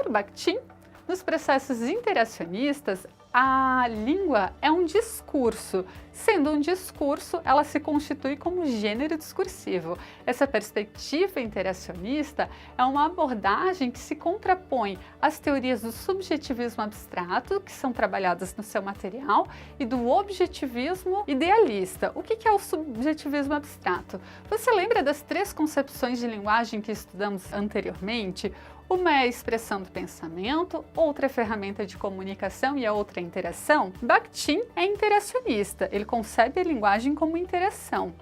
Para o Bakhtin, nos processos interacionistas, a língua é um discurso. Sendo um discurso, ela se constitui como gênero discursivo. Essa perspectiva interacionista é uma abordagem que se contrapõe às teorias do subjetivismo abstrato, que são trabalhadas no seu material, e do objetivismo idealista. O que é o subjetivismo abstrato? Você lembra das 3 concepções de linguagem que estudamos anteriormente? Uma é a expressão do pensamento, outra é ferramenta de comunicação e a outra é interação. Bakhtin é interacionista, ele concebe a linguagem como interação.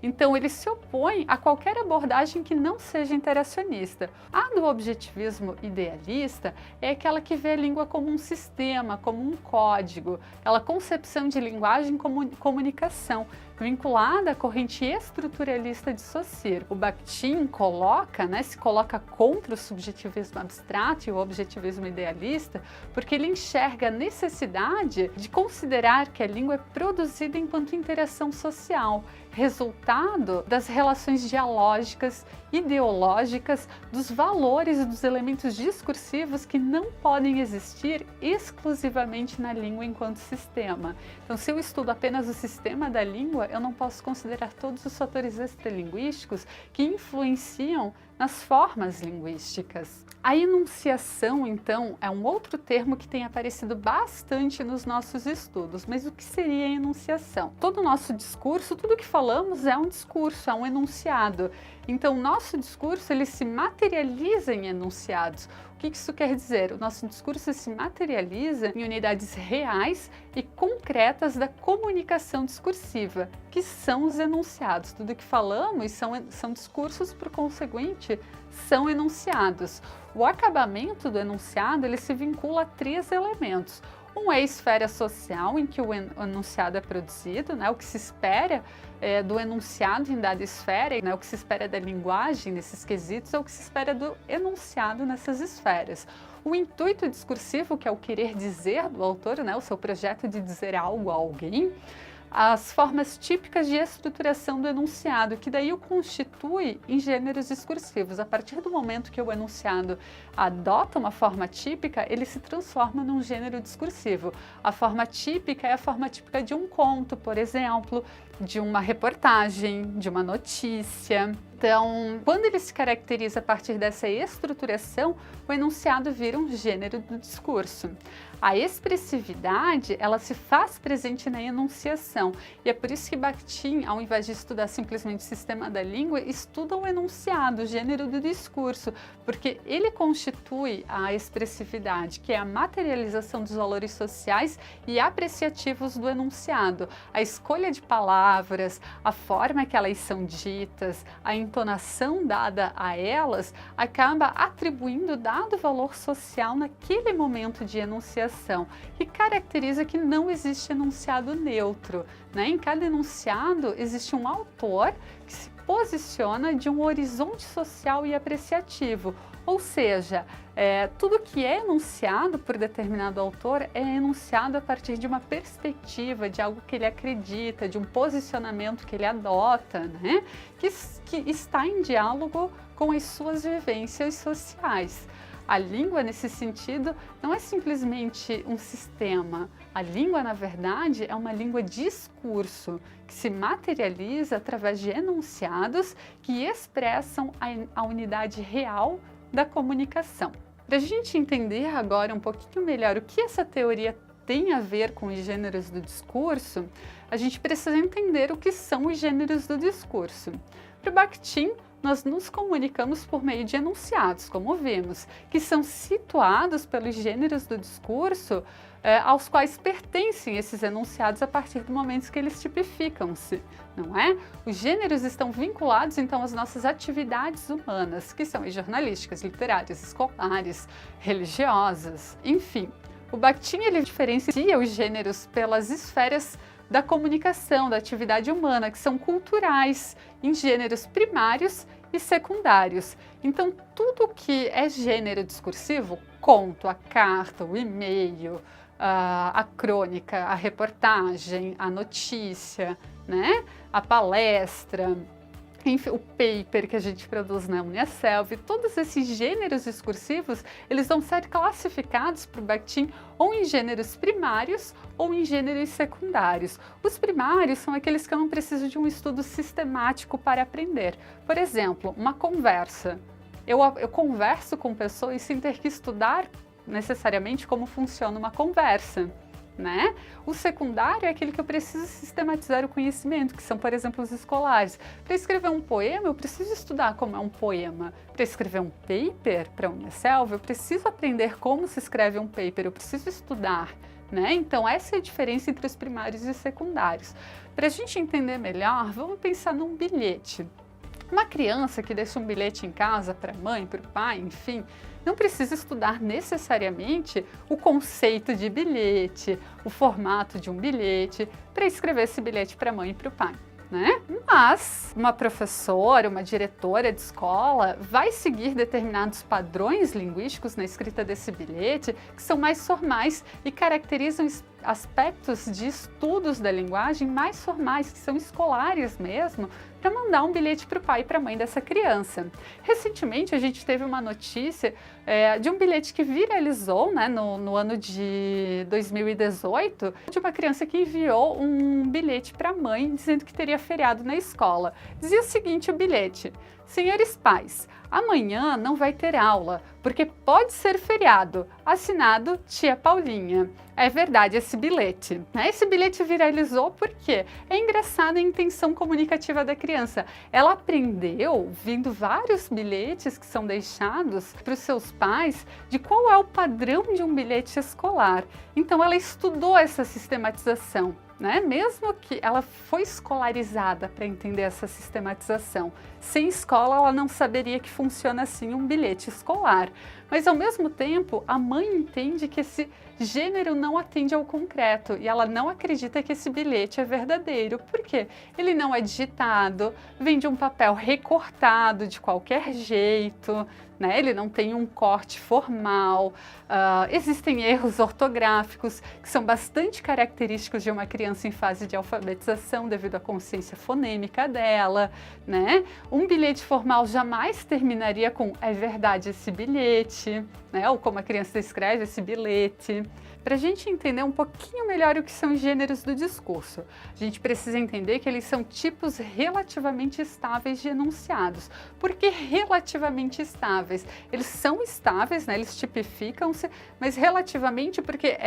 Então ele se opõe a qualquer abordagem que não seja interacionista. A do objetivismo idealista é aquela que vê a língua como um sistema, como um código, aquela concepção de linguagem como comunicação, vinculada à corrente estruturalista de Saussure. O Bakhtin se coloca contra o subjetivismo abstrato e o objetivismo idealista, porque ele enxerga a necessidade de considerar que a língua é produzida enquanto interação social, resultado das relações dialógicas, ideológicas, dos valores e dos elementos discursivos que não podem existir exclusivamente na língua enquanto sistema. Então, se eu estudo apenas o sistema da língua, eu não posso considerar todos os fatores extralinguísticos que influenciam nas formas linguísticas. A enunciação, então, é um outro termo que tem aparecido bastante nos nossos estudos. Mas o que seria a enunciação? Todo o nosso discurso, tudo que falamos é um discurso, é um enunciado. Então, o nosso discurso ele se materializa em enunciados. O que isso quer dizer? O nosso discurso se materializa em unidades reais e concretas da comunicação discursiva, que são os enunciados. Tudo que falamos são discursos, por conseguinte, são enunciados. O acabamento do enunciado ele se vincula a 3 elementos. Um é a esfera social em que o enunciado é produzido, o que se espera do enunciado em dada esfera, o que se espera da linguagem nesses quesitos, é o que se espera do enunciado nessas esferas. O intuito discursivo, que é o querer dizer do autor, o seu projeto de dizer algo a alguém, as formas típicas de estruturação do enunciado, que daí o constitui em gêneros discursivos. A partir do momento que o enunciado adota uma forma típica, ele se transforma num gênero discursivo. A forma típica é a forma típica de um conto, por exemplo, de uma reportagem, de uma notícia. Então, quando ele se caracteriza a partir dessa estruturação, o enunciado vira um gênero do discurso. A expressividade, ela se faz presente na enunciação, e é por isso que Bakhtin, ao invés de estudar simplesmente o sistema da língua, estuda o enunciado, o gênero do discurso, porque ele constitui a expressividade, que é a materialização dos valores sociais e apreciativos do enunciado. A escolha de palavras, a forma que elas são ditas, a entonação dada a elas, acaba atribuindo dado valor social naquele momento de enunciação, que caracteriza que não existe enunciado neutro. Em cada enunciado existe um autor que se posiciona de um horizonte social e apreciativo, ou seja, tudo que é enunciado por determinado autor é enunciado a partir de uma perspectiva, de algo que ele acredita, de um posicionamento que ele adota, que está em diálogo com as suas vivências sociais. A língua, nesse sentido, não é simplesmente um sistema. A língua, na verdade, é uma língua discurso, que se materializa através de enunciados que expressam a unidade real da comunicação. Para a gente entender agora um pouquinho melhor o que essa teoria tem a ver com os gêneros do discurso, a gente precisa entender o que são os gêneros do discurso. Para Bakhtin, nós nos comunicamos por meio de enunciados, como vimos, que são situados pelos gêneros do discurso aos quais pertencem esses enunciados a partir do momento que eles tipificam-se, não é? Os gêneros estão vinculados, então, às nossas atividades humanas, que são as jornalísticas, literárias, escolares, religiosas, enfim. O Bakhtin, ele diferencia os gêneros pelas esferas da comunicação, da atividade humana, que são culturais, em gêneros primários e secundários. Então, tudo que é gênero discursivo, conto, a carta, o e-mail, a crônica, a reportagem, a notícia, a palestra, enfim, o paper que a gente produz na Uniaselv, todos esses gêneros discursivos, eles vão ser classificados para o Bakhtin ou em gêneros primários ou em gêneros secundários. Os primários são aqueles que eu não preciso de um estudo sistemático para aprender. Por exemplo, uma conversa. Eu converso com pessoas sem ter que estudar necessariamente como funciona uma conversa. Né? O secundário é aquele que eu preciso sistematizar o conhecimento, que são, por exemplo, os escolares. Para escrever um poema, eu preciso estudar como é um poema. Para escrever um paper para a Uniaselv, eu preciso aprender como se escreve um paper, eu preciso estudar. Né? Então, essa é a diferença entre os primários e secundários. Para a gente entender melhor, vamos pensar num bilhete. Uma criança que deixa um bilhete em casa para a mãe, para o pai, enfim, não precisa estudar necessariamente o conceito de bilhete, o formato de um bilhete, para escrever esse bilhete para a mãe e para o pai. Né? Mas uma professora, uma diretora de escola vai seguir determinados padrões linguísticos na escrita desse bilhete que são mais formais e caracterizam aspectos de estudos da linguagem mais formais, que são escolares mesmo, para mandar um bilhete para o pai e para a mãe dessa criança. Recentemente a gente teve uma notícia de um bilhete que viralizou, né, no ano de 2018, de uma criança que enviou um bilhete para a mãe dizendo que teria feriado na escola. Dizia o seguinte o bilhete: senhores pais, amanhã não vai ter aula, porque pode ser feriado. Assinado Tia Paulinha. É verdade esse bilhete. Esse bilhete viralizou porque é engraçada a intenção comunicativa da criança. Ela aprendeu, vindo vários bilhetes que são deixados para os seus pais, de qual é o padrão de um bilhete escolar. Então ela estudou essa sistematização. Né? Mesmo que ela foi escolarizada para entender essa sistematização. Sem escola, ela não saberia que funciona assim um bilhete escolar. Mas, ao mesmo tempo, a mãe entende que esse gênero não atende ao concreto e ela não acredita que esse bilhete é verdadeiro. Por quê? Ele não é digitado, vem de um papel recortado de qualquer jeito, né? Ele não tem um corte formal, existem erros ortográficos que são bastante característicos de uma criança em fase de alfabetização devido à consciência fonêmica dela, né? Um bilhete formal jamais terminaria com "é verdade esse bilhete", né? Ou como a criança escreve esse bilhete. Para a gente entender um pouquinho melhor o que são os gêneros do discurso, a gente precisa entender que eles são tipos relativamente estáveis de enunciados. Por que relativamente estáveis? Eles são estáveis, né? Eles tipificam-se, mas relativamente porque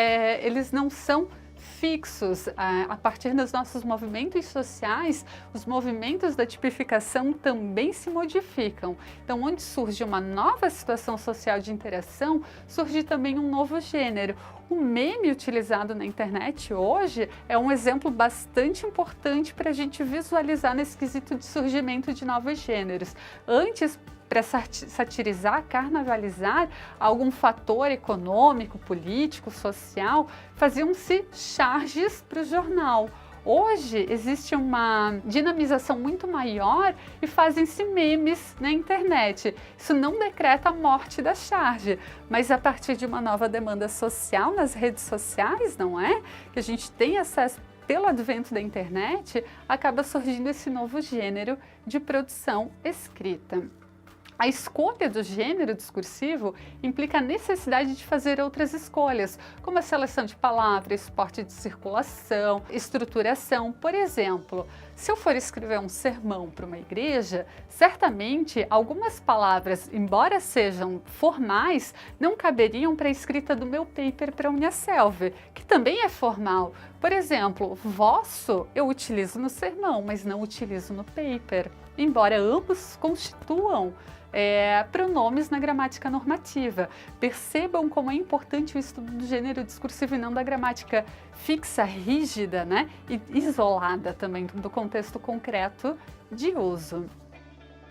eles não são fixos. A partir dos nossos movimentos sociais, os movimentos da tipificação também se modificam. Então, onde surge uma nova situação social de interação, surge também um novo gênero. O meme utilizado na internet hoje é um exemplo bastante importante para a gente visualizar nesse quesito de surgimento de novos gêneros. Antes, para satirizar, carnavalizar algum fator econômico, político, social, faziam-se charges para o jornal. Hoje existe uma dinamização muito maior e fazem-se memes na internet. Isso não decreta a morte da charge, mas a partir de uma nova demanda social nas redes sociais, não é? Que a gente tem acesso pelo advento da internet, acaba surgindo esse novo gênero de produção escrita. A escolha do gênero discursivo implica a necessidade de fazer outras escolhas, como a seleção de palavras, suporte de circulação, estruturação. Por exemplo, se eu for escrever um sermão para uma igreja, certamente algumas palavras, embora sejam formais, não caberiam para a escrita do meu paper para a Uniaselv, que também é formal. Por exemplo, vosso eu utilizo no sermão, mas não utilizo no paper, embora ambos constituam pronomes na gramática normativa. Percebam como é importante o estudo do gênero discursivo e não da gramática fixa, rígida, né? E isolada também do contexto concreto de uso.